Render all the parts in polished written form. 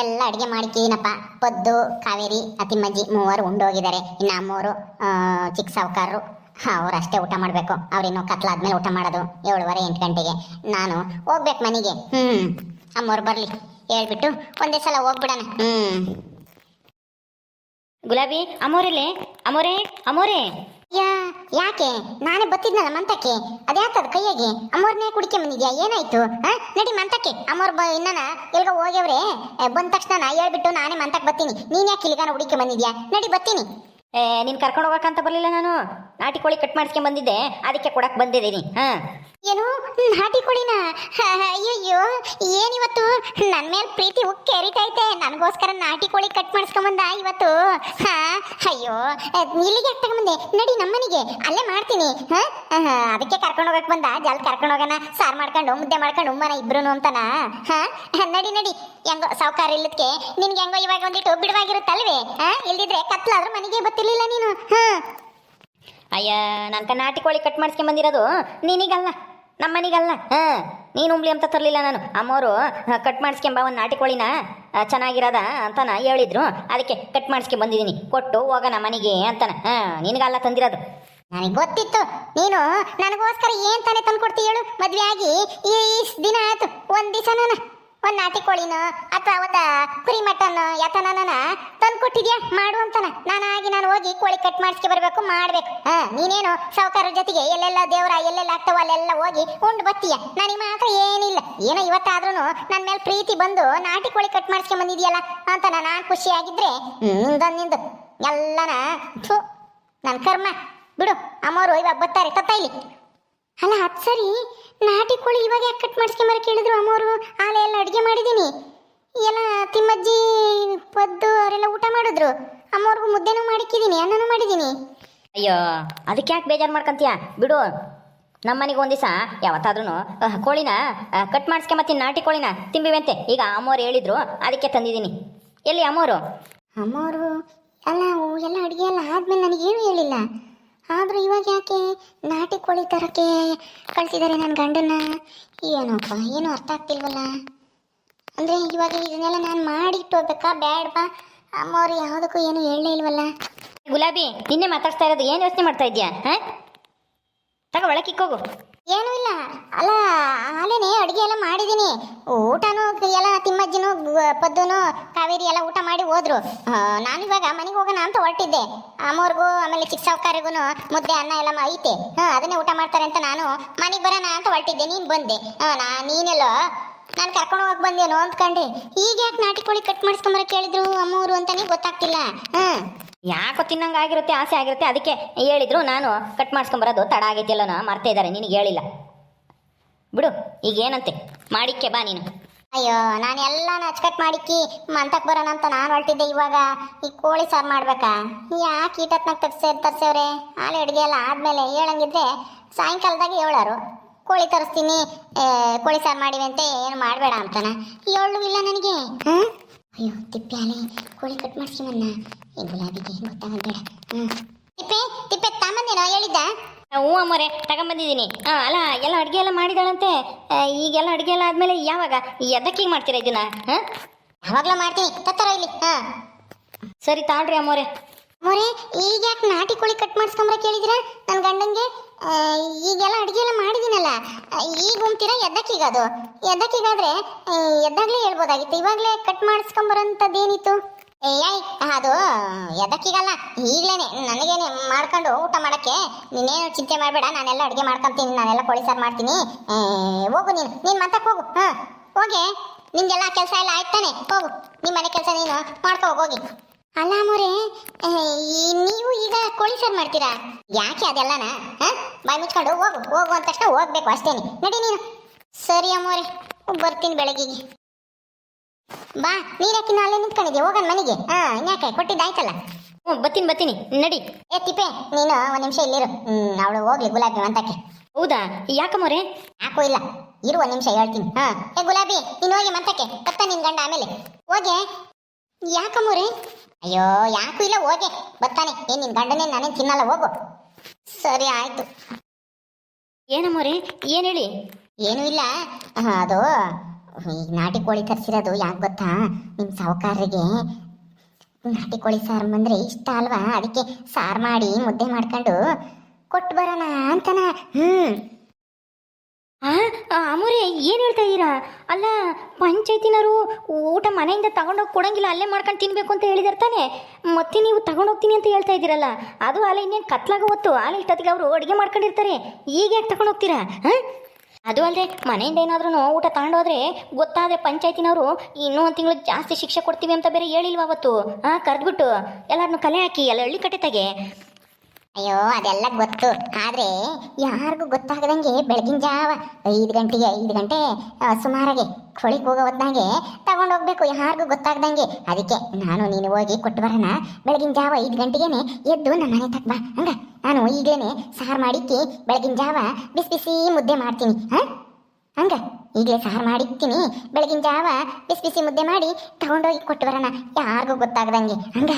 ಎಲ್ಲ ಅಡಿಗೆ ಮಾಡಿದ್ದೀನಪ್ಪ. ಪದ್ದು, ಕಾವೇರಿ, ಅತಿಮ್ಮಜ್ಜಿ ಮೂವರು ಉಂಡೋಗಿದ್ದಾರೆ. ಇನ್ನು ಅಮ್ಮೋರು ಚಿಕ್ಕ ಸಾವುಕಾರರು ಅವ್ರು ಅಷ್ಟೇ ಊಟ ಮಾಡಬೇಕು. ಅವ್ರಿನ್ನೂ ಕತ್ಲಾದ್ಮೇಲೆ ಊಟ ಮಾಡೋದು 7:30 8 ಗಂಟೆಗೆ. ನಾನು ಹೋಗ್ಬೇಕು ಮನೆಗೆ. ಅಮ್ಮೋರು ಬರಲಿ ಹೇಳ್ಬಿಟ್ಟು ಒಂದೇ ಸಲ ಹೋಗ್ಬಿಡಣ. ಗುಲಾಬಿ ಅಮೋರಲ್ಲೇ, ಅಮೋರೆ ಅಮೋರೆ. ಯಾಕೆ ನಾನೇ ಬತ್ತಿದ್ನಲ್ಲ ಮಂತಕ್ಕೆ, ಅದ್ಯಾಕದ ಕೈಯಾಗೆ ಅಮ್ಮೋರ್ನೇ ಕುಡಿಕೆ ಬಂದಿದ್ಯಾ? ಏನಾಯ್ತು? ನಡಿ ಮಂತಕ್ಕೆ. ಅಮ್ಮೋರ್ ಇನ್ನನ ಎಲ್ಗ ಹೋಗ್ಯವ್ರೆ. ಬಂದ ತಕ್ಷಣ ನಾ ಹೇಳ್ಬಿಟ್ಟು ನಾನೇ ಮಂತಕ್ಕೆ ಬರ್ತೀನಿ. ನೀನ್ ಯಾಕೆ ಇಲ್ಲಿಗಾನ ಹುಡುಕಿ ಬಂದಿದ್ಯಾ? ನಡಿ ಬರ್ತೀನಿ. ನೀನ್ ಕರ್ಕೊಂಡು ಹೋಗಕ್ಕಂತ ಬರ್ಲಿಲ್ಲ, ನಾನು ನಾಟಿ ಕೋಳಿ ಕಟ್ ಮಾಡಿಸ್ಕೊಂಡ್ ಬಂದಿದ್ದೆ, ಅದಕ್ಕೆ ಕೊಡಕ್ ಬಂದಿದ್ದೀನಿ. ಏನು ನಾಟಿ ಕೋಳಿನ? ಅಯ್ಯಯ್ಯೋ, ಏನಿವತ್ತು ನನ್ನ ಮೇಲೆ ಪ್ರೀತಿ ಉಕ್ಕಿ ಹರಿತೈತೆ. ನನಗೋಸ್ಕರ ನಾಟಿ ಕೋಳಿ ಕಟ್ ಮಾಡಿಸ್ಕೊಂಬಂದ ಇವತ್ತು. ಅಯ್ಯೋ, ಇಲ್ಲಿಗೆ ಯಾಕೆ ತಗೊಂಬಂದೆ? ನಡಿ ನಮ್ಮನಿಗೆ, ಅಲ್ಲೇ ಮಾಡ್ತೀನಿ. ಅದಕ್ಕೆ ಕರ್ಕೊಂಡು ಹೋಗಕ್ ಬಂದ. ಜಲ್ ಕರ್ಕೊಂಡು ಹೋಗೋಣ, ಸಾರು ಮಾಡ್ಕೊಂಡು ಮುದ್ದೆ ಮಾಡ್ಕೊಂಡು ಉಮ್ಮನ ಇಬ್ರು ಅಂತನ. ನಡಿ ನಡಿ. ಹೆಂಗೋ ಸಾವುಕಾರ ಇಲ್ಲದಕ್ಕೆ ನಿನ್ಗೆ ಹೆಂಗೋ ಇವಾಗ ಒಂದಿಟ್ಟು ಬಿಡುವಾಗಿರುತ್ತಲ್ವೇ? ಇಲ್ದಿದ್ರೆ ಕತ್ಲಾದ್ರೂ ಮನೆಗೆ ಗೊತ್ತಿರ್ಲಿಲ್ಲ ನೀನು. ಅಯ್ಯ, ನನ್ಕ ನಾಟಿ ಕೋಳಿ ಕಟ್ ಮಾಡಿಸ್ಕೊಂಡ್ ಬಂದಿರೋದು ನಿನಗಲ್ಲ, ನಮ್ಮನಿಗಲ್ಲ. ನೀನು ಉಂಬ್ಲಿ ಅಂತ ತರಲಿಲ್ಲ ನಾನು. ಅಮ್ಮೋರು ಕಟ್ ಮಾಡಿಸ್ಕೊಂಬ ಒಂದು ನಾಟಿ ಕೋಳಿನ ಚೆನ್ನಾಗಿರೋದ ಅಂತಾನ ಹೇಳಿದ್ರು, ಅದಕ್ಕೆ ಕಟ್ ಮಾಡಿಸ್ಕೊಂಡ್ ಬಂದಿದ್ದೀನಿ. ಕೊಟ್ಟು ಹೋಗೋಣ ಮನೆಗೆ ಅಂತಾನ. ನಿನಗಲ್ಲ ತಂದಿರೋದು. ನನಗೆ ಗೊತ್ತಿತ್ತು ನೀನು ನನಗೋಸ್ಕರ ಏನ್ ತಾನೇ ತಂದ್ಕೊಡ್ತೀಯ ಹೇಳು. ಮದ್ವೆ ಆಗಿ ಈ ದಿನ ಆಯ್ತು, ಒಂದ್ ದಿವಸ ನಾನು ಒಂದ್ ನಾಟಿ ಕೋಳಿನ ಅಥವಾ ಒಂದ ಕುರಿ ಮಟನ್ ಯಾತನ ತಂದ್ಕೊಟ್ಟಿದ್ಯಾ ಮಾಡು ಅಂತಾನ. ನಾನು ಹೋಗಿ ಕೋಳಿ ಕಟ್ ಮಾಡಿಸ್ಕೆ ಬರ್ಬೇಕು, ಮಾಡ್ಬೇಕು. ನೀನೇನು ಸಾವುಕಾರರ ಜೊತೆಗೆ ಎಲ್ಲೆಲ್ಲ ದೇವರ ಎಲ್ಲೆಲ್ಲ ಆಗ್ತಾವ ಅಲ್ಲೆಲ್ಲ ಹೋಗಿ ಉಂಡು ಬತ್ತೀಯ. ನನಗೆ ಮಾತ್ರ ಏನಿಲ್ಲ. ಏನೋ ಇವತ್ತಾದ್ರೂ ನನ್ನ ಮೇಲೆ ಪ್ರೀತಿ ಬಂದು ನಾಟಿ ಕೋಳಿ ಕಟ್ ಮಾಡಿಸ್ಕೊಂಡ್ ಬಂದಿದ್ಯಲ್ಲ ಅಂತಾನ ನಾನು ಖುಷಿಯಾಗಿದ್ರೆ ನಿಂದು ಎಲ್ಲನ ನನ್ನ ಕರ್ಮ ಬಿಡು. ಅಮ್ಮೋರು ಇವಾಗ ಬರ್ತಾರೆ, ತತ್ತೈಲಿ. ಅಲ್ಲ ಅದು ಸರಿ, ನಾಟಿ ಕೋಳಿ ಇವಾಗ ಯಾಕೆ ಕಟ್ ಮಾಡಿಸ್ಕೊಂಬರ ಕೇಳಿದ್ರು ಅಮ್ಮೋರು? ಆಲೆ ಎಲ್ಲ ಅಡುಗೆ ಮಾಡಿದ್ದೀನಿ, ಎಲ್ಲ ತಿಮ್ಮಜ್ಜಿ ಪದ್ದು ಅವರೆಲ್ಲ ಊಟ ಮಾಡಿದ್ರು. ಅಮ್ಮವ್ರಿಗೂ ಮುದ್ದೆನೂ ಮಾಡಿಕ್ಕಿದ್ದೀನಿ, ಅನ್ನನೂ ಮಾಡಿದ್ದೀನಿ. ಅಯ್ಯೋ, ಅದಕ್ಕೆ ಯಾಕೆ ಬೇಜಾರು ಮಾಡ್ಕೊಂತೀಯ? ಬಿಡು. ನಮ್ಮನೆಗೆ ಒಂದು ದಿವಸ ಯಾವತ್ತಾದ್ರೂ ಕೋಳಿನ ಕಟ್ ಮಾಡಿಸ್ಕೊಂಬತ್ತೀನಿ, ನಾಟಿ ಕೋಳಿನ ತಿಂಬಿವಂತೆ. ಈಗ ಅಮ್ಮೋರು ಹೇಳಿದ್ರು, ಅದಕ್ಕೆ ತಂದಿದ್ದೀನಿ. ಎಲ್ಲಿ ಅಮ್ಮೋರು? ಅಮ್ಮೋರು ಅಲ್ಲ, ಎಲ್ಲ ಅಡುಗೆ ಎಲ್ಲ ಆದ್ಮೇಲೆ ನನಗೇನು ಹೇಳಿಲ್ಲ. ಆದರೂ ಇವಾಗ ಯಾಕೆ ನಾಟಿ ಕೋಳಿ ತರಕ್ಕೆ ಕಳಿಸಿದ್ದಾರೆ ನನ್ನ ಗಂಡನ್ನ? ಏನೋಪ್ಪ, ಏನು ಅರ್ಥ ಆಗ್ತಿಲ್ವಲ್ಲ. ಅಂದರೆ ಇವಾಗ ಇದನ್ನೆಲ್ಲ ನಾನು ಮಾಡಿಟ್ಟು ಹೋಗ್ಬೇಕಾ ಬೇಡವಾ? ಅಮ್ಮವ್ರು ಯಾವುದಕ್ಕೂ ಏನು ಹೇಳಲೇ ಇಲ್ವಲ್ಲ. ಗುಲಾಬಿ, ನಿನ್ನೆ ಮಾತಾಡ್ತಾ ಇರೋದು ಏನು ಯೋಚನೆ ಮಾಡ್ತಾ ಇದೆಯಾ? ತಗೋ ಒಳಕ್ಕಿಕ್ಕೋಗು. ಏನೂ ಇಲ್ಲ. ಅಲ್ಲ, ಆಲೇನೆ ಅಡುಗೆ ಎಲ್ಲ ಮಾಡಿದ್ದೀನಿ. ಊಟನೂ ಎಲ್ಲ ತಿಮ್ಮಜ್ಜಿನೂ ಪದ್ದುನು ಕಾವೇರಿ ಎಲ್ಲ ಊಟ ಮಾಡಿ ಹೋದ್ರು. ನಾನಿವಾಗ ಮನೆಗೆ ಹೋಗೋಣ ಅಂತ ಹೊರಟಿದ್ದೆ. ಅಮ್ಮವ್ರಿಗೂ ಆಮೇಲೆ ಚಿಕ್ಕ ಸಾವುಕಾರಿಗೂ ಮುದ್ದೆ ಅನ್ನ ಎಲ್ಲ ಐತೆ. ಅದನ್ನೇ ಊಟ ಮಾಡ್ತಾರೆ ಅಂತ ನಾನು ಮನೆಗೆ ಬರೋಣ ಅಂತ ಹೊರಟಿದ್ದೆ. ನೀನು ಬಂದೆ. ನೀನೆಲ್ಲೋ ನಾನು ಕರ್ಕೊಂಡು ಹೋಗಕ್ಕೆ ಬಂದೇನೋ ಅಂದ್ಕೊಂಡೆ. ಈಗ ಯಾಕೆ ನಾಟಿ ಕೋಳಿ ಕಟ್ ಮಾಡಿಸ್ಕೊಂಬರ ಕೇಳಿದ್ರು ಅಮ್ಮವರು ಅಂತಾನೆ ಗೊತ್ತಾಗ್ತಿಲ್ಲ. ಯಾಕೋ ತಿನ್ನಂಗೆ ಆಗಿರುತ್ತೆ, ಆಸೆ ಆಗಿರುತ್ತೆ, ಅದಕ್ಕೆ ಹೇಳಿದ್ರು. ನಾನು ಕಟ್ ಮಾಡಿಸ್ಕೊಂಬರೋದು ತಡ ಆಗೈತಿಲ್ಲ, ಮರ್ತಾ ಇದ್ದಾರೆ, ನಿನಗೆ ಹೇಳಿಲ್ಲ. ಬಿಡು, ಈಗ ಏನಂತೆ ಮಾಡಿಕ್ಕೆ ಬಾ ನೀನು. ಅಯ್ಯೋ, ನಾನು ಎಲ್ಲ ಅಚ್ಚಕಟ್ ಮಾಡಿಕ್ಕಿ ಮಂತಕ್ಕೆ ಬರೋಣ ಅಂತ ನಾನು ಹೊರಟಿದ್ದೆ. ಇವಾಗ ಈ ಕೋಳಿ ಸಾರು ಮಾಡ್ಬೇಕಾ? ಯಾಕೆ ಈಟತ್ನಾಗ ತರ್ಸೇವ್ರೆ? ಆಲೆ ಅಡುಗೆ ಎಲ್ಲ ಆದಮೇಲೆ ಹೇಳಂಗಿದ್ರೆ ಸಾಯಂಕಾಲದಾಗ ಹೇಳೋರು ಕೋಳಿ ತರಿಸ್ತೀನಿ, ಕೋಳಿ ಸಾರು ಮಾಡಿವೆ ಅಂತ ಏನು ಮಾಡಬೇಡ ಅಂತಾನ. ಹೇಳು ಇಲ್ಲ ನನಗೆ. ಅಯ್ಯೋ ತಿಪ್ಪೆ, ಅಲೆ ಕೋಳಿ ಕಟ್ ಮಾಡಿಸ್ಕೊಂಬನ್ನ. ಈ ಗುಲಾಬಿಗೆ ಗೊತ್ತಾಗಬೇಡ. ತಿಪ್ಪೆ ತಿಪ್ಪೆ ತಾಂಬಂದೇನೋ ಹೇಳಿದ್ದ? ಹ್ಞೂ ಅಮ್ಮೋರೆ, ತಗೊಂಬಂದಿದ್ದೀನಿ. ಅಲ್ಲ, ಎಲ್ಲ ಅಡುಗೆ ಎಲ್ಲ ಮಾಡಿದಾಳಂತೆ. ಈಗೆಲ್ಲ ಅಡುಗೆ ಎಲ್ಲ ಆದಮೇಲೆ ಯಾವಾಗ ಎದಕ್ಕೆ ಮಾಡ್ತೀರಾ ಇದನ್ನ? ಯಾವಾಗಲೂ ಮಾಡ್ತೀನಿ, ತತ್ತರೋ ಇಲ್ಲಿ. ಸರಿ ತಾಳ್ರಿ ಅಮ್ಮೋರೆ. ಅಮ್ಮೋರೆ, ಈಗ ಯಾಕೆ ನಾಟಿ ಕೋಳಿ ಕಟ್ ಮಾಡಿಸ್ಕೊಂಬರ ಕೇಳಿದ್ರ ನನ್ನ ಗಂಡಂಗೆ? ಈಗೆಲ್ಲ ಅಡುಗೆ ಎಲ್ಲ ಮಾಡಿದ್ದೀನಲ್ಲ, ಈಗ ಉಂಬ್ತೀರಾ ಎದ್ದಕ್ಕೀಗ? ಅದು ಎದ್ದಕ್ಕೀಗಾದ್ರೆ ಎದ್ದಾಗಲೇ ಹೇಳ್ಬೋದಾಗಿತ್ತು. ಇವಾಗಲೇ ಕಟ್ ಮಾಡಿಸ್ಕೊಂಬರೋಂಥದ್ದೇನಿತ್ತು? ಅದು ಎದಕ್ಕಿಗಲ್ಲ, ಈಗಲೇ ನನಗೇನೆ ಮಾಡ್ಕೊಂಡು ಊಟ ಮಾಡೋಕ್ಕೆ. ನೀನೇನು ಚಿಂತೆ ಮಾಡಬೇಡ, ನಾನೆಲ್ಲ ಅಡುಗೆ ಮಾಡ್ಕೊತೀನಿ, ನಾನೆಲ್ಲ ಕೋಳಿ ಸಾರು ಮಾಡ್ತೀನಿ. ಹೋಗು ನೀನು ಮಂತಕ್ಕೆ ಹೋಗು. ಹೋಗಿ ನಿಮ್ದೆಲ್ಲ ಕೆಲಸ ಎಲ್ಲ ಆಯ್ತಾನೆ. ಹೋಗು, ನಿಮ್ಮ ಮನೆ ಕೆಲಸ ನೀನು ಮಾಡ್ಕೋ ಹೋಗಿ. ಅಲ್ಲ ಅಮ್ಮೋರೆ, ನೀವು ಈಗ ಕೋಳಿ ಸಾರು ಮಾಡ್ತೀರಾ? ಯಾಕೆ ಅದೆಲ್ಲನ? ಬಾಯಿ ಮುಚ್ಕೊಂಡು ಹೋಗು ಅಂದ ತಕ್ಷಣ ಹೋಗ್ಬೇಕು ಅಷ್ಟೇನೆ. ನಡಿ ನೀನು. ಸರಿ ಅಮ್ಮೋರೆ, ಬರ್ತೀನಿ ಬೆಳಗ್ಗೆಗೆ. ಬಾ, ನೀರಕ್ಕಿನ್ನ ಅಲ್ಲೇ ನಿಂತ್ಕೊಂಡಿದ್ದೆ, ಹೋಗೋಣ ಮನೆಗೆ. ಇನ್ಯಾಕೆ ಕೊಟ್ಟಿದ್ದಾಯ್ತಲ್ಲ. ಹ್ಞೂ ಬರ್ತೀನಿ, ನಡಿ. ತಿಪ್ಪೆ, ನೀನು ಒಂದು ನಿಮಿಷ ಇಲ್ಲಿರು. ಅವಳು ಹೋಗ್ಲಿ ಗುಲಾಬಿ ಅಂತಕ್ಕೆ. ಹೌದಾ? ಯಾಕಮ್ಮೋರೆ? ಯಾಕೂ ಇಲ್ಲ, ಇರು ಒಂದು ನಿಮಿಷ ಹೇಳ್ತೀನಿ. ಗುಲಾಬಿ, ನೀನು ಹೋಗಿ ಮಂತಕ್ಕೆ. ಬರ್ತಾ ನಿನ್ ಗಂಡ ಆಮೇಲೆ. ಹೋಗೆ. ಯಾಕಮ್ಮೋರೆ? ಅಯ್ಯೋ ಯಾಕೂ ಇಲ್ಲ, ಹೋಗೆ ಬರ್ತಾನೆ. ನಿನ್ ಗಂಡನೇ ನಾನೇನು ತಿನ್ನಲ್ಲ, ಹೋಗು. ಸರಿ ಆಯ್ತು. ಏನಮ್ಮೋರೆ, ಏನು ಹೇಳಿ? ಏನೂ ಇಲ್ಲ. ಅದು ಈ ನಾಟಿ ಕೋಳಿ ತರಿಸಿರೋದು ಯಾಕೆ ಗೊತ್ತಾ, ನಿಮ್ಮ ಸಾವುಕಾರರಿಗೆ ನಾಟಿ ಕೋಳಿ ಸಾರು ಬಂದ್ರೆ ಇಷ್ಟ ಅಲ್ವಾ, ಅದಕ್ಕೆ ಸಾರು ಮಾಡಿ ಮುದ್ದೆ ಮಾಡ್ಕೊಂಡು ಕೊಟ್ಟು ಬರೋಣ ಅಂತನ. ಅಮೋರೆ ಏನು ಹೇಳ್ತಾ ಇದ್ದೀರಾ? ಅಲ್ಲ, ಪಂಚಾಯತಿನವರು ಊಟ ಮನೆಯಿಂದ ತಗೊಂಡೋಗಿ ಕೊಡಂಗಿಲ್ಲ, ಅಲ್ಲೇ ಮಾಡ್ಕೊಂಡು ತಿನ್ಬೇಕು ಅಂತ ಹೇಳಿದಾರೆ ತಾನೆ. ಮತ್ತೆ ನೀವು ತಗೊಂಡೋಗ್ತೀನಿ ಅಂತ ಹೇಳ್ತಾ ಇದ್ದೀರಲ್ಲ, ಅದು ಅಲ್ಲ ಇನ್ನೇನು ಕತ್ಲಾಗ ಹೊತ್ತು ಅಲ್ಲ ಇಷ್ಟೊತ್ತಿಗೆ ಅವರು ಅಡುಗೆ ಮಾಡ್ಕೊಂಡಿರ್ತಾರೆ, ಈಗ ಯಾಕೆ ತಗೊಂಡೋಗ್ತೀರಾ? ಅದು ಅಲ್ಲದೆ ಮನೆಯಿಂದ ಏನಾದ್ರೂ ಊಟ ತಗೊಂಡೋದ್ರೆ ಗೊತ್ತಾದರೆ ಪಂಚಾಯತಿನವರು ಇನ್ನೂ ಒಂದು ತಿಂಗಳು ಜಾಸ್ತಿ ಶಿಕ್ಷೆ ಕೊಡ್ತೀವಿ ಅಂತ ಬೇರೆ ಹೇಳಿಲ್ವ ಅವತ್ತು? ಕರೆದ್ಬಿಟ್ಟು ಎಲ್ಲರನ್ನೂ ಕಲೆ ಹಾಕಿ ಎಲ್ಲ ಹಳ್ಳಿ ಕಟ್ಟೆತಾಗೆ. ಅಯ್ಯೋ ಅದೆಲ್ಲ ಗೊತ್ತು, ಆದ್ರೆ ಯಾರಿಗೂ ಗೊತ್ತಾಗದಂಗೆ ಬೆಳಗಿನ ಜಾವ 5 ಗಂಟೆ ಸುಮಾರಾಗೆ ಕೊಳಿಗೆ ಹೋಗೋ ಹೊತ್ನಾಗೆ ತಗೊಂಡೋಗ್ಬೇಕು, ಯಾರಿಗೂ ಗೊತ್ತಾಗ್ದಂಗೆ. ಅದಕ್ಕೆ ನಾನು ನೀನು ಹೋಗಿ ಕೊಟ್ಟು ಬರೋಣ, ಬೆಳಗಿನ ಜಾವ 5 ಗಂಟೆಗೇನೆ ಎದ್ದು ನಮ್ಮ ಮನೆ ತಕ್ಕ ಬಾ. ಹಂಗ ನಾನು ಈಗಲೇ ಸಾರು ಮಾಡಿಕ್ಕಿ ಬೆಳಗಿನ ಜಾವ ಬಿಸಿ ಬಿಸಿ ಮುದ್ದೆ ಮಾಡ್ತೀನಿ. ಹಂಗ ಈಗಲೇ ಸಾರು ಮಾಡಿಕ್ತೀನಿ, ಬೆಳಗಿನ ಜಾವ ಬಿಸಿ ಬಿಸಿ ಮುದ್ದೆ ಮಾಡಿ ತಗೊಂಡೋಗಿ ಕೊಟ್ಟು ಬರೋಣ, ಯಾರಿಗೂ ಗೊತ್ತಾಗ್ದಂಗೆ. ಹಂಗ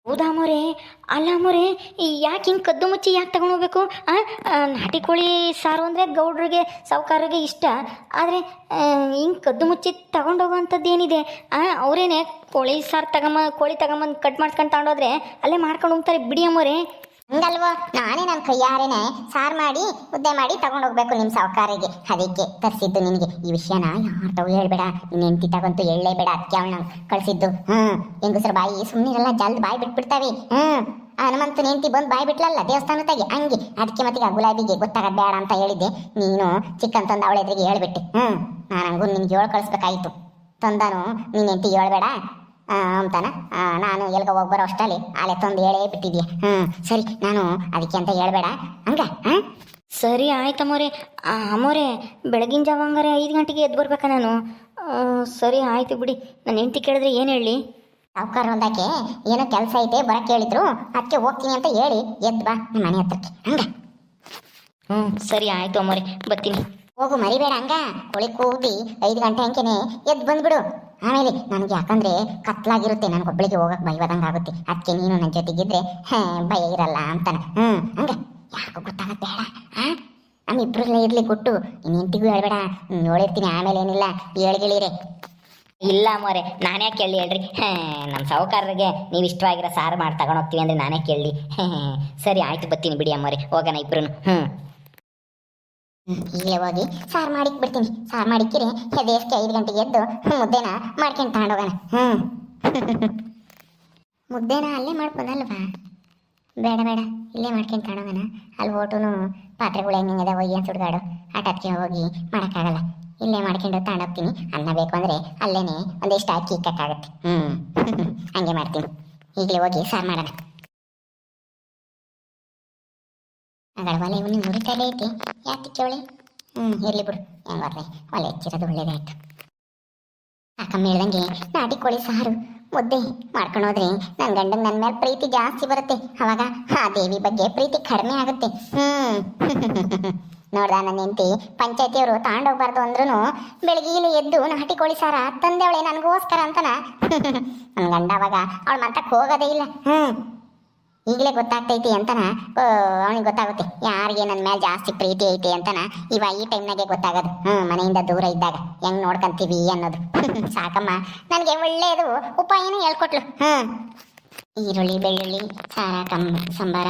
ಹೌದಾ ಅಮೋರೆ? ಅಲ್ಲ ಅಮೋರೆ, ಯಾಕೆ ಹಿಂಗೆ ಕದ್ದು ಮುಚ್ಚಿ ಯಾಕೆ ತಗೊಂಡೋಗ್ಬೇಕು? ನಾಟಿ ಕೋಳಿ ಸಾರು ಅಂದರೆ ಗೌಡ್ರಿಗೆ ಸಾವುಕಾರರಿಗೆ ಇಷ್ಟ, ಆದರೆ ಹಿಂಗೆ ಕದ್ದು ಮುಚ್ಚಿ ತಗೊಂಡೋಗೋವಂಥದ್ದು ಏನಿದೆ? ಅವರೇನೆ ಕೋಳಿ ಸಾರು ಕೋಳಿ ತಗೊಂಬಂದು ಕಟ್ ಮಾಡ್ಕೊಂಡು ತಗೊಂಡೋದ್ರೆ ಅಲ್ಲೇ ಮಾಡ್ಕೊಂಡು ಹೋಗ್ತಾರೆ ಬಿಡಿ ಅಮೋರೆ. ಹಂಗಲ್ವೋ, ನಾನೇ ನನ್ನ ಕೈಯಾರೇನೆ ಸಾರು ಮಾಡಿ ಮುದ್ದೆ ಮಾಡಿ ತಗೊಂಡೋಗ್ಬೇಕು ನಿಮ್ಮ ಸಾವುಕಾರಿಗೆ, ಅದಕ್ಕೆ ತರಿಸಿದ್ದು ನಿನಗೆ. ಈ ವಿಷಯನ ಯಾರ್ದವು ಹೇಳ್ಬೇಡ, ನಿನ್ನ ಹೆಂಡತಿ ತಗೊಂತು ಹೇಳಲೇಬೇಡ, ಅದಕ್ಕೆ ಅವಳನ್ನ ಕಳಿಸಿದ್ದು. ಹೆಂಗಸ್ರ ಬಾಯಿ ಸುಮ್ಮನಿರಲ್ಲ, ಜಲ್ದಿ ಬಾಯಿ ಬಿಟ್ಬಿಡ್ತಾವೆ. ಹನುಮಂತನ ಹೆಂಡತಿ ಬಂದು ಬಾಯಿ ಬಿಟ್ಲಲ್ಲ ದೇವಸ್ಥಾನದಾಗೆ, ಹಂಗೆ. ಅದಕ್ಕೆ ಮತ್ತೆ ಗುಲಾಬಿಗೆ ಗೊತ್ತಾಗದ್ ಬೇಡ ಅಂತ ಹೇಳಿದ್ದೆ, ನೀನು ಚಿಕ್ಕನ್ ತಂದು ಅವಳ ಎದುರಿಗೆ ಹೇಳ್ಬಿಟ್ಟೆ. ನಾನು ಹಂಗೂ ನಿನ್ಗೆ ಹೇಳಿ ಕಳಿಸ್ಬೇಕಾಯ್ತು. ತಂದನು ನೀನು ಹೆಂಡತಿ ಹೇಳ್ಬೇಡ ಅಂತಾನ, ನಾನು ಎಲ್ಗ ಹೋಗಿ ಬರೋ ಅಷ್ಟಲ್ಲಿ ಆಲೆ ತಂದು ಹೇಳೇ ಬಿಟ್ಟಿದ್ಯಾ. ಸರಿ, ನಾನು ಅದಕ್ಕೆ ಅಂತ ಹೇಳ್ಬೇಡ ಹಂಗ. ಸರಿ ಆಯ್ತು ಅಮೋರೆ. ಅಮೋರೆ, ಬೆಳಗಿನ ಜಾವ ಹಂಗಾರೆ 5 ಗಂಟೆಗೆ ಎದ್ದು ಬರ್ಬೇಕಾ ನಾನು? ಸರಿ ಆಯಿತು ಬಿಡಿ. ನನ್ನ ಹೆಂಡತಿ ಕೇಳಿದ್ರೆ ಏನು ಹೇಳಿ? ಸಾವುಕಾರ ಹೊಲ್ದಾಕೆ ಏನೋ ಕೆಲಸ ಐತೆ ಬರಕ್ಕೆ ಹೇಳಿದ್ರು, ಅದಕ್ಕೆ ಹೋಗ್ತೀನಿ ಅಂತ ಹೇಳಿ ಎದ್ದು ಬಾ ನಿಮ್ಮ ಮನೆ ಹತ್ರಕ್ಕೆ. ಹಂಗ ಸರಿ ಆಯಿತು ಅಮೋರೆ, ಬರ್ತೀನಿ. ಹೋಗು, ಮರಿಬೇಡ. ಹಂಗ ಹೊಳಿ ಕೂಗಿ 5 ಗಂಟೆ ಅಂಕೆನೆ ಎದ್ದು ಬಂದ್ಬಿಡು. ಆಮೇಲೆ ನನಗೆ ಯಾಕಂದ್ರೆ ಕತ್ಲಾಗಿರುತ್ತೆ, ನನಗೊಬ್ಬಳಿಗೆ ಹೋಗಕ್ಕೆ ಭಯವಾದಂಗೆ ಆಗುತ್ತೆ, ಅದಕ್ಕೆ ನೀನು ನನ್ನ ಜೊತೆಗಿದ್ರೆ ಭಯ ಇರಲ್ಲ ಅಂತಾನೆ. ಹಂಗ ಯಾಕೋ ಗೊತ್ತಾಗತ್ತೆ ಬೇಡ. ನಮ್ಮಿಬ್ರಲ್ಲೇ ಇರ್ಲಿ ಕೊಟ್ಟು, ಇನ್ನು ಇಂಟಿಗೂ ಹೇಳ್ಬೇಡ, ಹೇಳಿರ್ತೀನಿ. ಆಮೇಲೆ ಏನಿಲ್ಲ ಹೇಳಿರೆ. ಇಲ್ಲ ಅಮ್ಮೋರೆ, ನಾನೇ ಕೇಳಿ ಹೇಳ್ರಿ. ನಮ್ಮ ಸಾವುಕಾರರಿಗೆ ನೀವು ಇಷ್ಟವಾಗಿರೋ ಸಾರು ಮಾಡಿ ತಗೊಂಡೋಗ್ತೀವಿ ಅಂದರೆ ನಾನೇ ಕೇಳಿ. ಸರಿ ಆಯ್ತು, ಬರ್ತೀನಿ ಬಿಡಿ ಅಮ್ಮೋರೆ, ಹೋಗೋಣ ಇಬ್ರು. ಈಗಲೇ ಹೋಗಿ ಸಾರು ಮಾಡಿಕ್ ಬಿಡ್ತೀನಿ. ಸಾರು ಮಾಡಿಕ್ಕಿರಿ ಎದೇಸ್ಕೆ 5 ಗಂಟೆಗೆ ಎದ್ದು ಮುದ್ದೆನ ಮಾಡ್ಕೊಂಡು ತಗೊಂಡೋಗೋಣ. ಮುದ್ದೆನ ಅಲ್ಲೇ ಮಾಡ್ಬೋದಲ್ವಾ? ಬೇಡ ಬೇಡ, ಇಲ್ಲೇ ಮಾಡ್ಕೊಂಡು ತಗೊಂಡೋಗೋಣ. ಅಲ್ಲಿ ಓಟುನು ಪಾತ್ರೆಗಳು ಹೆಂಗಿದೆ ಒಯ್ಯ ಸುಡ್ಗಾಡು, ಆಟಕ್ಕೆ ಹೋಗಿ ಮಾಡೋಕ್ಕಾಗಲ್ಲ. ಇಲ್ಲೇ ಮಾಡ್ಕೊಂಡು ತಗೊಂಡೋಗ್ತೀನಿ. ಅನ್ನ ಬೇಕು ಅಂದರೆ ಅಲ್ಲೇನೆ ಒಂದಿಷ್ಟು ಹಾಕಿ ಇಕ್ಕಾಗುತ್ತೆ. ಹಂಗೆ ಮಾಡ್ತೀನಿ. ಈಗಲೇ ಹೋಗಿ ಸಾರು ಮಾಡೋಣ. ಅಗಳ ಒಲೆ ಇವ್ನು ಮುರಿತಾನೆ ಐತಿ, ಯಾಕೆ ಕೇಳಿ? ಇರ್ಲಿ ಬಿಡು, ಹೆಂಗಾದ್ರೆ ಒಲೆ ಹೆಚ್ಚಿರೋದು ಒಳ್ಳೇದಾಯ್ತು. ಅಕ್ಕಮ್ಮ ಹೇಳ್ದಂಗೆ ನಾಟಿ ಕೋಳಿ ಸಾರು ಮುದ್ದೆ ಮಾಡ್ಕೊಂಡು ಹೋದ್ರೆ ನನ್ನ ಗಂಡಂಗೆ ನನ್ನ ಮೇಲೆ ಪ್ರೀತಿ ಜಾಸ್ತಿ ಬರುತ್ತೆ. ಅವಾಗ ಆ ದೇವಿ ಬಗ್ಗೆ ಪ್ರೀತಿ ಕಡಿಮೆ ಆಗುತ್ತೆ. ನೋಡ್ದ ನನ್ನ ಹೆಂಡತಿ ಪಂಚಾಯತಿಯವರು ತಗೊಂಡೋಗ್ಬಾರ್ದು ಅಂದ್ರೂ ಬೆಳಗ್ಗೆ ಎದ್ದು ನಾಟಿ ಕೋಳಿ ಸಾರ ತಂದೆವಳೆ ನನಗೋಸ್ಕರ ಅಂತನ. ನನ್ನ ಗಂಡ ಅವಾಗ ಅವಳ ಮಾತಕ್ಕೆ ಹೋಗೋದೇ ಇಲ್ಲ. ಈಗಲೇ ಗೊತ್ತಾಗ್ತೈತಿ ಅಂತನ, ಅವನಿಗೆ ಗೊತ್ತಾಗುತ್ತೆ ಯಾರಿಗೆ ನನ್ನ ಮೇಲೆ ಜಾಸ್ತಿ ಪ್ರೀತಿ ಐತಿ ಅಂತನ. ಈ ಟೈಮ್ನಾಗೆ ಗೊತ್ತಾಗೋದು, ಮನೆಯಿಂದ ದೂರ ಇದ್ದಾಗ ಹೆಂಗ್ ನೋಡ್ಕೊಂತೀವಿ ಅನ್ನೋದು. ಸಾಕಮ್ಮ, ನನಗೆ ಒಳ್ಳೆಯದು ಉಪಾಯನೇ ಹೇಳ್ಕೊಟ್ಲು. ಈರುಳ್ಳಿ ಬೆಳ್ಳುಳ್ಳಿ ಸಾರ ಸಾಂಬಾರ,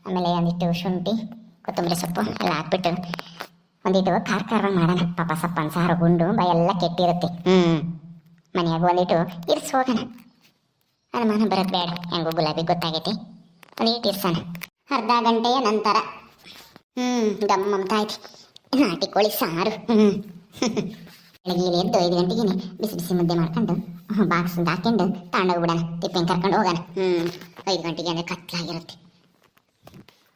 ಆಮೇಲೆ ಒಂದಿಟ್ಟು ಶುಂಠಿ ಕೊತ್ತಂಬರಿ ಸೊಪ್ಪು ಎಲ್ಲ ಹಾಕ್ಬಿಟ್ಟು ಒಂದಿಟ್ಟು ಖಾರ ಮಾಡೋಣ. ಪಾಪ ಸಪ್ಪನ ಸಾರು ಗುಂಡು ಬಾಯೆಲ್ಲ ಕೆಟ್ಟಿರುತ್ತೆ. ಮನೆಯಾಗ ಒಂದಿಟ್ಟು ಇರ್ಸಿ ಹೋಗೋಣ. ಅನುಮಾನ ಬರೋದು ಬೇಡ, ಹೆಂಗೋ ಗುಲಾಬಿ ಗೊತ್ತಾಗೈತಿ. ಒಂದಿಟ್ಟು ಇರ್ಸೋಣ. ಅರ್ಧ ಗಂಟೆಯ ನಂತರ ಗಮ್ಮಂತ ಆಯ್ತು ನಾಟಿ ಕೋಳಿ ಸಾರು. ಬೆಳಗ್ಗೆ ಎದ್ದು 5 ಗಂಟೆಗೆ ಬಿಸಿ ಬಿಸಿ ಮುದ್ದೆ ಮಾಡ್ಕೊಂಡು ಬಾಕ್ಸ್ ಹಾಕೊಂಡು ತಗೊಂಡೋಗ್ಬಿಡೋಣ. ತಿಪ್ಪೆನ್ ಕರ್ಕೊಂಡು ಹೋಗೋಣ. 5 ಗಂಟೆಗೆ ಅಂದರೆ ಕತ್ಲಾಗಿರುತ್ತೆ,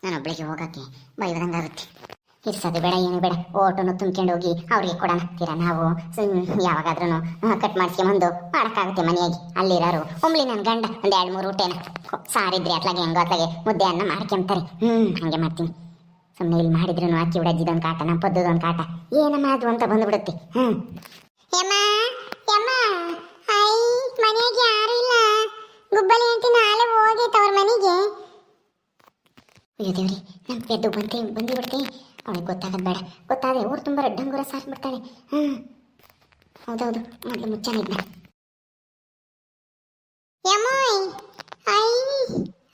ನಾನೊಬ್ಳಿಗೆ ಹೋಗೋಕ್ಕೆ ಭಯದಂಗಾಗುತ್ತೆ. ಇರ್ಸೋದು ಬೇಡ, ಏನು ಬೇಡ, ಓಟನ್ನು ತುಂಬ್ಕೊಂಡು ಹೋಗಿ ಅವ್ರಿಗೆ ಕೊಡೋಣ. ತೀರ ನಾವು ಯಾವಾಗಾದ್ರೂ ಕಟ್ ಮಾಡಿಸ್ಕೊಂಬಂದು ಮಾಡೋಕ್ಕಾಗುತ್ತೆ ಮನೆಯಾಗಿ. ಅಲ್ಲಿರೋರು ಒಮ್ಲಿ ನನ್ನ ಗಂಡ ಒಂದು 2-3 ಊಟೇನ ಸಾರಿದ್ರೆ ಅತ್ಲಾಗೆ ಹೆಂಗೋ ಅತ್ಲಾಗೆ ಮುದ್ದೆ ಅನ್ನ ಮಾಡ್ಕೊಂತಾರೆ. ಹಂಗೆ ಮಾಡ್ತೀನಿ. ಸುಮ್ಮನೆ ಇಲ್ಲಿ ಮಾಡಿದ್ರು ಅಕ್ಕಿ ಉಡಜ್ಜಿದೊಂದು ಕಾಟ, ನಮ್ಮ ಪದ್ದದೊಂದು ಕಾಟ, ಏನಮ್ಮ ಅದು ಅಂತ ಬಂದುಬಿಡುತ್ತೆ. ಮನೆಯಾಗೆ ಯಾರು ಇಲ್ಲ, ಗುಬ್ಬಲಿ ಅಂಟಿ ನಾಳೆ ಹೋಗೈತೆ ಅವ್ರ ಮನೆಗೆ. ಅಯ್ಯೋ ದೇವ್ರಿ, ನಮ್ಮ ಪೆದ್ದು ಬಂದು ಬಿಡ್ತೀನಿ. ಅವಳಿಗೆ ಗೊತ್ತಾಗದ್ ಬೇಡ, ಗೊತ್ತಾದ್ರೆ ಊರು ತುಂಬ ಡಂಗುರ ಸಾರಿಸ್ಬಿಡ್ತಾಳೆ. ಹೌದೌದು ಮೊದಲು ಮುಚ್ಚಾನ ಇದ್ನ. ಯಮ್ಮೋಯ್ ಐ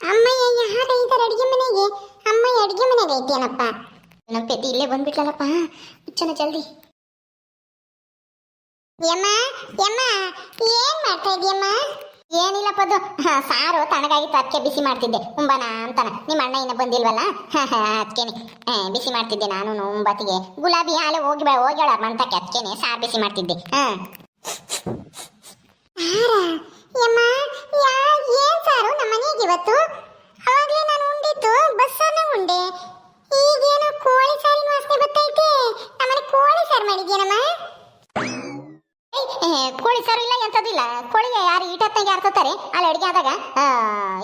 ಅಮ್ಮಯ್ಯ ಯಾರ ಇದ್ದಾರೆ ಅಡಿಗೆ ಮನೆಗೆ? ಅಮ್ಮಯ್ಯ ಅಡಿಗೆ ಮನೆಗೆ ಐತೇನಪ್ಪ? ನಮ್ಮ ಪೆದ್ದಿ ಇಲ್ಲೇ ಬಂದ್ಬಿಟ್ಲಲ್ಲಪ್ಪ, ಮುಚ್ಚನ ಜಲ್ದಿ. ಯಮ್ಮ ಯಮ್ಮ ಏನ್ ಮಾಡ್ತಾ ಇದೀಯಮ್ಮ? ಏನಿಲ್ಲ ಪದ್ದು, ಸಾರು ತಣ್ಣಗಾಗಿತ್ತು ಅದಕ್ಕೆ ಬಿಸಿ ಮಾಡ್ತಿದ್ದೆ ಉಂಬನ ಅಂತಾನ. ನಿಮ್ಮ ಅಣ್ಣ ಇನ್ನ ಬಂದಿಲ್ವಲ್ಲ ಅದಕ್ಕೇನೆ ಬಿಸಿ ಮಾಡ್ತಿದ್ದೆ ನಾನು ಉಂಬತ್ತಿಗೆ. ಗುಲಾಬಿ ಹಾಲೆ ಹೋಗ್ಯಾಳ ಮಂತಕ್ಕೆ, ಅದಕ್ಕೇನೆ ಸಾರು ಬಿಸಿ ಮಾಡ್ತಿದ್ದೆ. ಯಮ್ಮ ಏನ್ ಸಾರು ನಮ್ಮ ಮನೆಗೆ ಇವತ್ತು? ಅವಾಗಲೇ ನಾನು ಉಂಡಿದ್ದು ಬಸ್ಸನ್ನ ಉಂಡೆ, ಈಗೇನೋ ಕೋಳಿ ಸಾರಿನ ವಾಸನೆ ಬರ್ತೈತೆ. ನಮ್ಮನೆ ಕೋಳಿ ಸಾರು ಮಾಡಿದ್ಯೇನಮ್ಮ? ಕೋಳಿ ಸಾರು ಇಲ್ಲ ಎಂತದಿಲ್ಲ. ಕೋಳಿ ಯಾರು ಈಟತ್ತಂಗೆ ಯಾರು ತತ್ತಾರೆ ಅಲ್ಲಿ ಅಡಿಗೆ ಆದಾಗ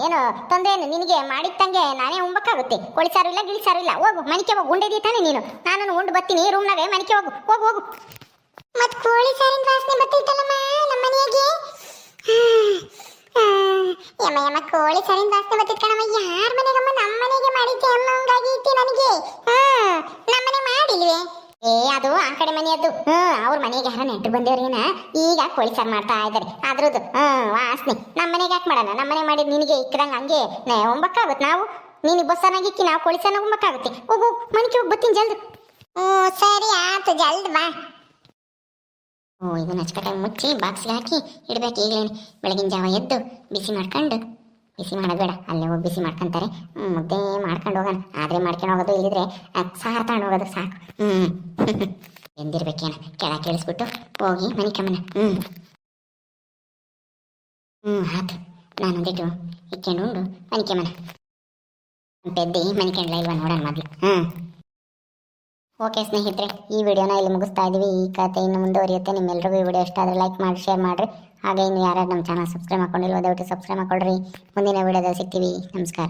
ಏನು ತೊಂದರೆ ಏನು ನಿನಗೆ ಮಾಡಿತ್ತಂಗೆ ನಾನೇ ಉಂಬಕ್ಕಾಗುತ್ತೆ. ಕೋಳಿ ಸಾರು ಇಲ್ಲ ಗಿಳಿ ಸಾರು ಇಲ್ಲ. ಹೋಗು ಮನಿಕೆ ಹೋಗು, ಉಂಡೆದಿ ತಾನೆ ನೀನು. ನಾನು ಉಂಡು ಬರ್ತೀನಿ ರೂಮ್ನಾಗೆ, ಮನಿಕೆ ಹೋಗು ಹೋಗು ಹೋಗು. ಮತ್ ಕೋಳಿ ಸಾರಿನ ವಾಸನೆ ಬರ್ತೈತಲ್ಲಮ್ಮ ನಮ್ಮ ಮನೆಗೆ. ಯಮ್ಮ ಯಮ್ಮ ಕೋಳಿ ಸಾರಿನ ವಾಸನೆ ಬರ್ತೈತೆ ಕಣಮ್ಮ. ಯಾರ ಮನೆಗಮ್ಮ? ನಮ್ಮ ಮನೆಗೆ ಮಾಡಿದ್ದೆ ಅಮ್ಮ, ಹಂಗಾಗೈತಿ ನನಗೆ. ನಮ್ಮನೆ ಮಾಡಿಲ್ವೇ? ಅದು ಆ ಕಡೆ ಮನೆಯದ್ದು. ಅವ್ರ ಮನೆಗೆ ಯಾರ ನೆಂಟರು ಬಂದೇವ್ರೇನ, ಈಗ ಕೋಳಿ ಸಾರು ಮಾಡ್ತಾ ಇದ್ದಾರೆ. ಅದ್ರದ್ದು ವಾಸನೆ ನಮ್ಮ ಮನೆಗೆ ಯಾಕೆ ಮಾಡೋಣ? ನಮ್ಮ ಮನೆ ಮಾಡಿದ್ ನಿನಗೆ ಇಕ್ಕದಂಗೆ ಹಂಗೆ ಒಂಬಕ್ಕಾಗುತ್ತೆ. ನಾವು ನೀನು ಬಸ್ಸನಾಗಿ ಇಕ್ಕಿ ನಾವು ಕೋಳಿ ಸಾರನ್ನ ಒಂಬಕ್ಕಾಗುತ್ತೆ. ಹೋಗು ಮನೆಗೆ ಹೋಗಿ ಬರ್ತೀನಿ ಜಲ್ದು. ಸರಿ ಆಯ್ತು, ಜಲ್ದು ಬಾ. ಇದನ್ನ ಅಚ್ಚಕಟ್ಟಾಗಿ ಮುಚ್ಚಿ ಬಾಕ್ಸ್ಗೆ ಹಾಕಿ ಇಡ್ಬೇಕು. ಈಗಲೇನು ಬೆಳಗಿನ ಜಾವ ಎದ್ದು ಬಿಸಿ ಮಾಡ್ಕೊಂಡು, ಬಿಸಿ ಮಾಡೋದು ಬೇಡ, ಅಲ್ಲೇ ಹೋಗಿ ಬಿಸಿ ಮಾಡ್ಕೊಂತಾರೆ. ಮುದ್ದೆ ಮಾಡ್ಕೊಂಡು ಹೋಗೋಣ. ಆದರೆ ಮಾಡ್ಕೊಂಡು ಹೋಗೋದು, ಇಲ್ಲಿದ್ರೆ ಸಾರು ತಗೊಂಡು ಹೋಗೋದು ಸಾಕು. ಎಂದಿರ್ಬೇಕೇನ ಕೆಳ ಕೇಳಿಸ್ಬಿಟ್ಟು ಹೋಗಿ ಮನಿಕಮ್ಮನ. ಆತು, ನಾನೊಂದಿಟ್ಟು ಇಕ್ಕೊಂಡು ಉಂಡು ಮನಿಕಮ್ಮನ. ಪೆದ್ದಿ ಮನಿಕೊಂಡ್ಲ ಇಲ್ವಾ ನೋಡೋಣ ಮೊದಲು. ಓಕೆ ಸ್ನೇಹಿತರೆ, ಈ ವಿಡಿಯೋನ ಇಲ್ಲಿ ಮುಗಿಸ್ತಾ ಇದ್ದೀವಿ. ಈ ಕಥೆ ಇನ್ನು ಮುಂದುವರಿಯುತ್ತೆ. ನಿಮ್ಮೆಲ್ಲರಿಗೂ ಈ ವಿಡಿಯೋ ಇಷ್ಟ ಆದರೆ ಲೈಕ್ ಮಾಡಿ, ಶೇರ್ ಮಾಡಿರಿ. ಹಾಗೆ ಇನ್ನು ಯಾರು ನಮ್ಮ ಚಾನಲ್ ಸಬ್ಸ್ಕ್ರೈಬ್ ಮಾಡ್ಕೊಂಡಿಲ್ವೋ ದಯವಿಟ್ಟು ಸಬ್ಸ್ಕ್ರೈಬ್ ಮಾಡ್ಕೊಳ್ರಿ. ಮುಂದಿನ ವಿಡಿಯೋದಲ್ಲಿ ಸಿಗ್ತೀವಿ. ನಮಸ್ಕಾರ.